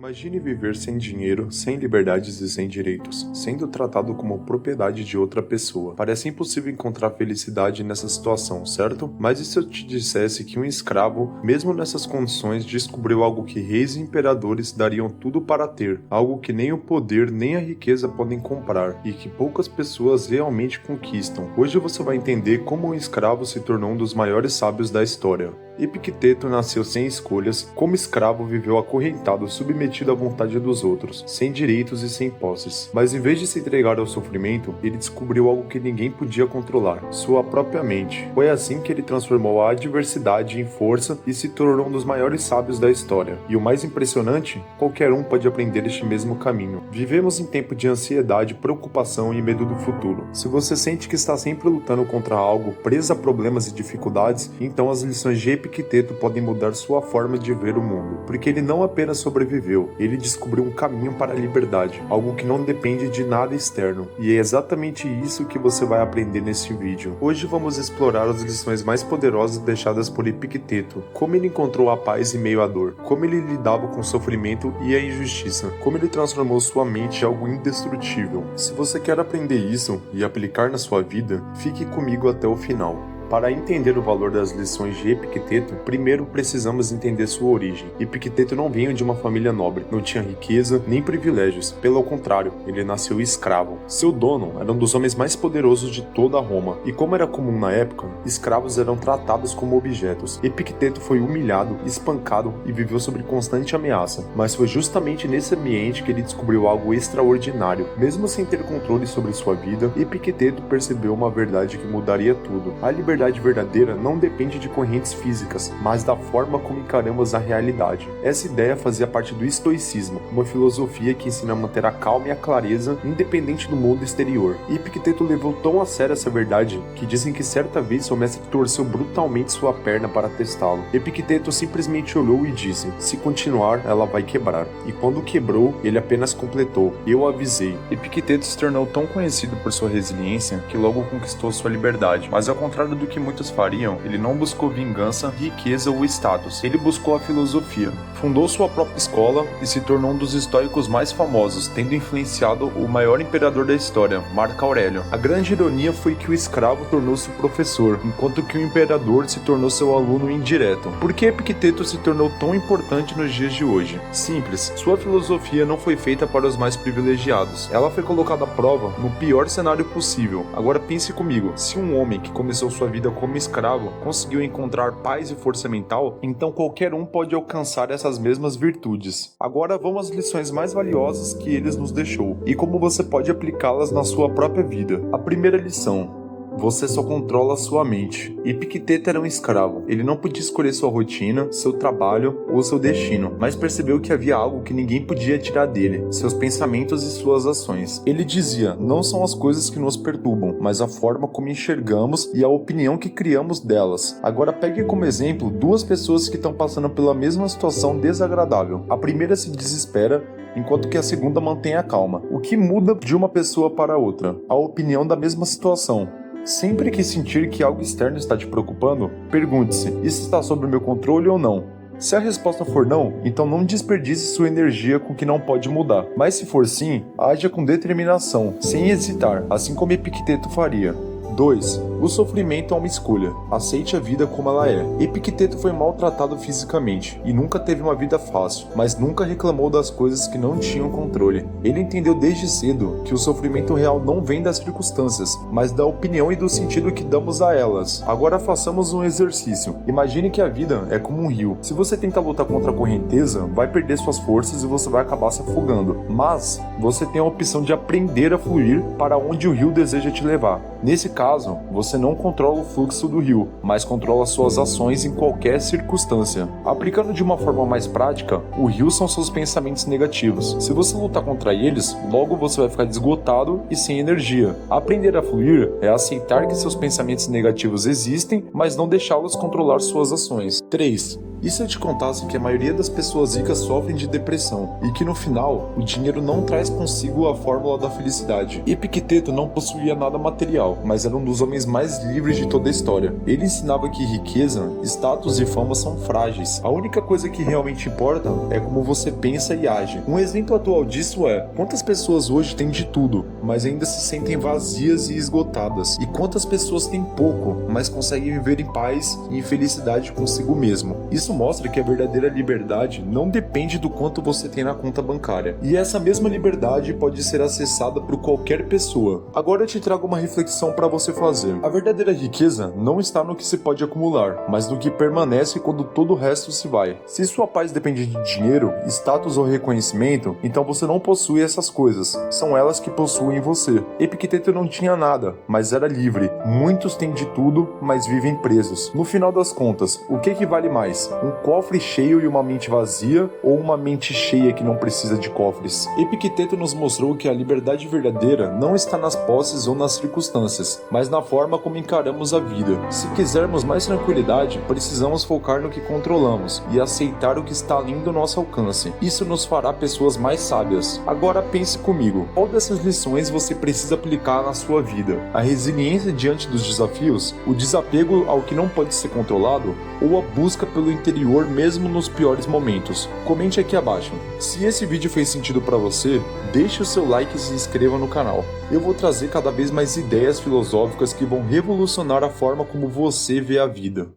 Imagine viver sem dinheiro, sem liberdades e sem direitos, sendo tratado como propriedade de outra pessoa. Parece impossível encontrar felicidade nessa situação, certo? Mas e se eu te dissesse que um escravo, mesmo nessas condições, descobriu algo que reis e imperadores dariam tudo para ter, algo que nem o poder nem a riqueza podem comprar, e que poucas pessoas realmente conquistam? Hoje você vai entender como um escravo se tornou um dos maiores sábios da história. Epicteto nasceu sem escolhas, como escravo viveu acorrentado, submetido à vontade dos outros, sem direitos e sem posses. Mas em vez de se entregar ao sofrimento, ele descobriu algo que ninguém podia controlar, sua própria mente. Foi assim que ele transformou a adversidade em força e se tornou um dos maiores sábios da história. E o mais impressionante, qualquer um pode aprender este mesmo caminho. Vivemos em tempo de ansiedade, preocupação e medo do futuro. Se você sente que está sempre lutando contra algo, preso a problemas e dificuldades, então as lições de Epicteto podem mudar sua forma de ver o mundo, porque ele não apenas sobreviveu, ele descobriu um caminho para a liberdade, algo que não depende de nada externo, e é exatamente isso que você vai aprender neste vídeo. Hoje vamos explorar as lições mais poderosas deixadas por Epicteto, como ele encontrou a paz em meio à dor, como ele lidava com o sofrimento e a injustiça, como ele transformou sua mente em algo indestrutível. Se você quer aprender isso e aplicar na sua vida, fique comigo até o final. Para entender o valor das lições de Epicteto, primeiro precisamos entender sua origem. Epicteto não veio de uma família nobre, não tinha riqueza nem privilégios, pelo contrário, ele nasceu escravo. Seu dono era um dos homens mais poderosos de toda Roma, e como era comum na época, escravos eram tratados como objetos. Epicteto foi humilhado, espancado e viveu sob constante ameaça, mas foi justamente nesse ambiente que ele descobriu algo extraordinário. Mesmo sem ter controle sobre sua vida, Epicteto percebeu uma verdade que mudaria tudo. A liberdade verdadeira não depende de correntes físicas, mas da forma como encaramos a realidade. Essa ideia fazia parte do estoicismo, uma filosofia que ensina a manter a calma e a clareza independente do mundo exterior. E Epicteto levou tão a sério essa verdade que dizem que certa vez seu mestre torceu brutalmente sua perna para testá-lo. Epicteto simplesmente olhou e disse: "Se continuar, ela vai quebrar." E quando quebrou, ele apenas completou: "Eu avisei." Epicteto se tornou tão conhecido por sua resiliência que logo conquistou sua liberdade, mas ao contrário do que muitos fariam, ele não buscou vingança, riqueza ou status. Ele buscou a filosofia. Fundou sua própria escola e se tornou um dos estoicos mais famosos, tendo influenciado o maior imperador da história, Marco Aurélio. A grande ironia foi que o escravo tornou-se professor, enquanto que o imperador se tornou seu aluno indireto. Por que Epicteto se tornou tão importante nos dias de hoje? Simples, sua filosofia não foi feita para os mais privilegiados. Ela foi colocada à prova no pior cenário possível. Agora pense comigo, se um homem que começou sua vida como escravo conseguiu encontrar paz e força mental, então qualquer um pode alcançar essas mesmas virtudes. Agora vamos às lições mais valiosas que ele nos deixou e como você pode aplicá-las na sua própria vida. A primeira lição: você só controla sua mente. Epicteto era um escravo. Ele não podia escolher sua rotina, seu trabalho ou seu destino, mas percebeu que havia algo que ninguém podia tirar dele: seus pensamentos e suas ações. Ele dizia: não são as coisas que nos perturbam, mas a forma como enxergamos e a opinião que criamos delas. Agora pegue como exemplo duas pessoas que estão passando pela mesma situação desagradável. A primeira se desespera, enquanto que a segunda mantém a calma. O que muda de uma pessoa para outra? A opinião da mesma situação. Sempre que sentir que algo externo está te preocupando, pergunte-se: isso está sob o meu controle ou não? Se a resposta for não, então não desperdice sua energia com o que não pode mudar. Mas se for sim, haja com determinação, sem hesitar, assim como Epicteto faria. 2. O sofrimento é uma escolha. Aceite a vida como ela é. Epicteto foi maltratado fisicamente e nunca teve uma vida fácil, mas nunca reclamou das coisas que não tinham controle. Ele entendeu desde cedo que o sofrimento real não vem das circunstâncias, mas da opinião e do sentido que damos a elas. Agora façamos um exercício. Imagine que a vida é como um rio. Se você tenta lutar contra a correnteza, vai perder suas forças e você vai acabar se afogando. Mas você tem a opção de aprender a fluir para onde o rio deseja te levar. Nesse caso, você não controla o fluxo do rio, mas controla suas ações em qualquer circunstância. Aplicando de uma forma mais prática, o rio são seus pensamentos negativos. Se você lutar contra eles, logo você vai ficar esgotado e sem energia. Aprender a fluir é aceitar que seus pensamentos negativos existem, mas não deixá-los controlar suas ações. 3. E se eu te contasse que a maioria das pessoas ricas sofrem de depressão e que no final o dinheiro não traz consigo a fórmula da felicidade? Epicteto não possuía nada material, mas era um dos homens mais livres de toda a história. Ele ensinava que riqueza, status e fama são frágeis. A única coisa que realmente importa é como você pensa e age. Um exemplo atual disso é: quantas pessoas hoje têm de tudo, mas ainda se sentem vazias e esgotadas? E quantas pessoas têm pouco, mas conseguem viver em paz e em felicidade consigo mesmo? Isso mostra que a verdadeira liberdade não depende do quanto você tem na conta bancária. E essa mesma liberdade pode ser acessada por qualquer pessoa. Agora eu te trago uma reflexão para você fazer. A verdadeira riqueza não está no que se pode acumular, mas no que permanece quando todo o resto se vai. Se sua paz depende de dinheiro, status ou reconhecimento, então você não possui essas coisas. São elas que possuem você. Epicteto não tinha nada, mas era livre. Muitos têm de tudo, mas vivem presos. No final das contas, o que vale mais? Um cofre cheio e uma mente vazia, ou uma mente cheia que não precisa de cofres? Epicteto nos mostrou que a liberdade verdadeira não está nas posses ou nas circunstâncias, mas na forma como encaramos a vida. Se quisermos mais tranquilidade, precisamos focar no que controlamos e aceitar o que está além do nosso alcance. Isso nos fará pessoas mais sábias. Agora pense comigo, qual dessas lições você precisa aplicar na sua vida? A resiliência diante dos desafios, o desapego ao que não pode ser controlado, ou a busca pelo interior mesmo nos piores momentos? Comente aqui abaixo. Se esse vídeo fez sentido para você, deixe o seu like e se inscreva no canal. Eu vou trazer cada vez mais ideias filosóficas que vão revolucionar a forma como você vê a vida.